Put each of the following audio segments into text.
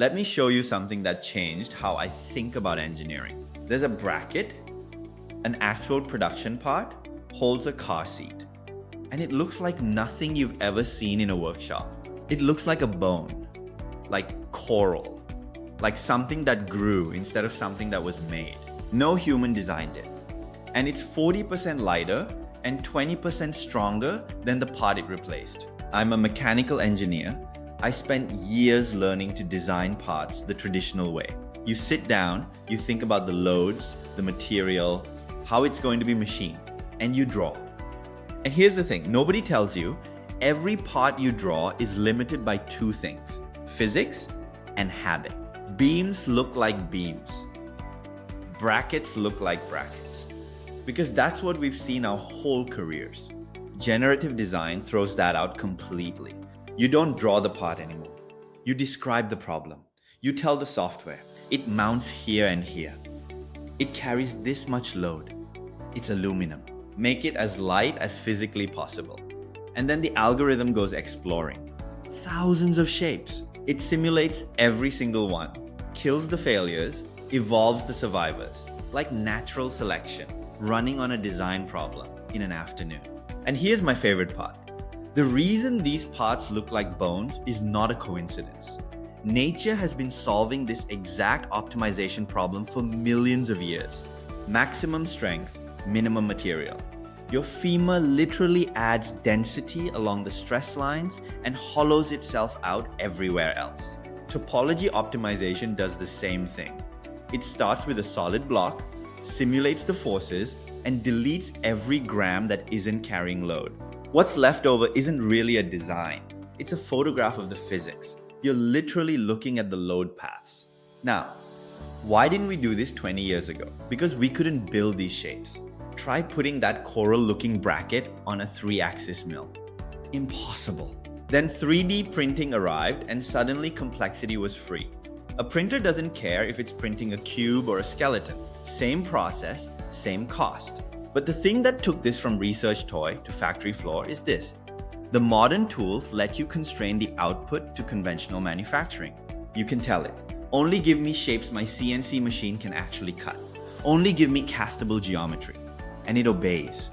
Let me show you something that changed how I think about engineering. There's a bracket, an actual production part, holds a car seat. And it looks like nothing you've ever seen in a workshop. It looks like a bone, like coral, like something that grew instead of something that was made. No human designed it. And it's 40% lighter and 20% stronger than the part it replaced. I'm a mechanical engineer. I spent years learning to design parts the traditional way. You sit down, you think about the loads, the material, how it's going to be machined, and you draw. And here's the thing, nobody tells you, every part you draw is limited by two things, physics and habit. Beams look like beams. Brackets look like brackets. Because that's what we've seen our whole careers. Generative design throws that out completely. You don't draw the part anymore. You describe the problem. You tell the software, it mounts here and here. It carries this much load. It's aluminum. Make it as light as physically possible. And then the algorithm goes exploring. Thousands of shapes. It simulates every single one, kills the failures, evolves the survivors, like natural selection, running on a design problem in an afternoon. And here's my favorite part. The reason these parts look like bones is not a coincidence. Nature has been solving this exact optimization problem for millions of years. Maximum strength, minimum material. Your femur literally adds density along the stress lines and hollows itself out everywhere else. Topology optimization does the same thing. It starts with a solid block, simulates the forces, and deletes every gram that isn't carrying load. What's left over isn't really a design. It's a photograph of the physics. You're literally looking at the load paths. Now, why didn't we do this 20 years ago? Because we couldn't build these shapes. Try putting that coral-looking bracket on a 3-axis mill. Impossible. Then 3D printing arrived and suddenly complexity was free. A printer doesn't care if it's printing a cube or a skeleton. Same process, same cost. But the thing that took this from research toy to factory floor is this. The modern tools let you constrain the output to conventional manufacturing. You can tell it, only give me shapes my CNC machine can actually cut. Only give me castable geometry. And it obeys.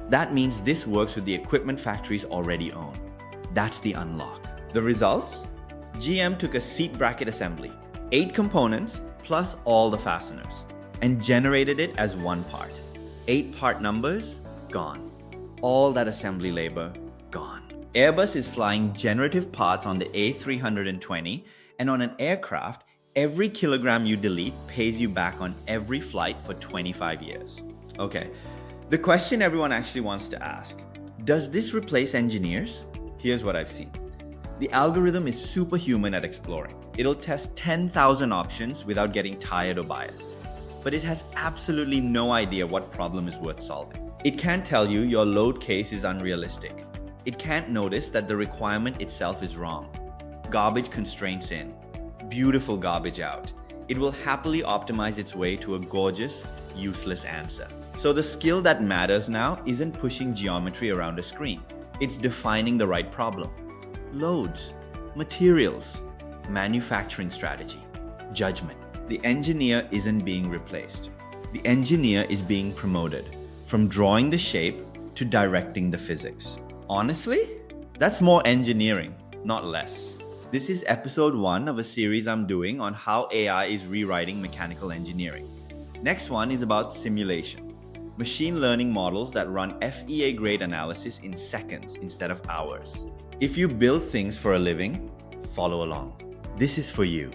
That means this works with the equipment factories already own. That's the unlock. The results? GM took a seat bracket assembly, 8 components plus all the fasteners, and generated it as one part. 8 part numbers, gone. All that assembly labor, gone. Airbus is flying generative parts on the A320, and on an aircraft, every kilogram you delete pays you back on every flight for 25 years. Okay, the question everyone actually wants to ask, does this replace engineers? Here's what I've seen. The algorithm is superhuman at exploring. It'll test 10,000 options without getting tired or biased. But it has absolutely no idea what problem is worth solving. It can't tell you your load case is unrealistic. It can't notice that the requirement itself is wrong. Garbage constraints in, beautiful garbage out. It will happily optimize its way to a gorgeous, useless answer. So the skill that matters now isn't pushing geometry around a screen. It's defining the right problem. Loads, materials, manufacturing strategy, judgment. The engineer isn't being replaced. The engineer is being promoted from drawing the shape to directing the physics. Honestly, that's more engineering, not less. This is episode 1 of a series I'm doing on how AI is rewriting mechanical engineering. Next one is about simulation. Machine learning models that run FEA-grade analysis in seconds instead of hours. If you build things for a living, follow along. This is for you.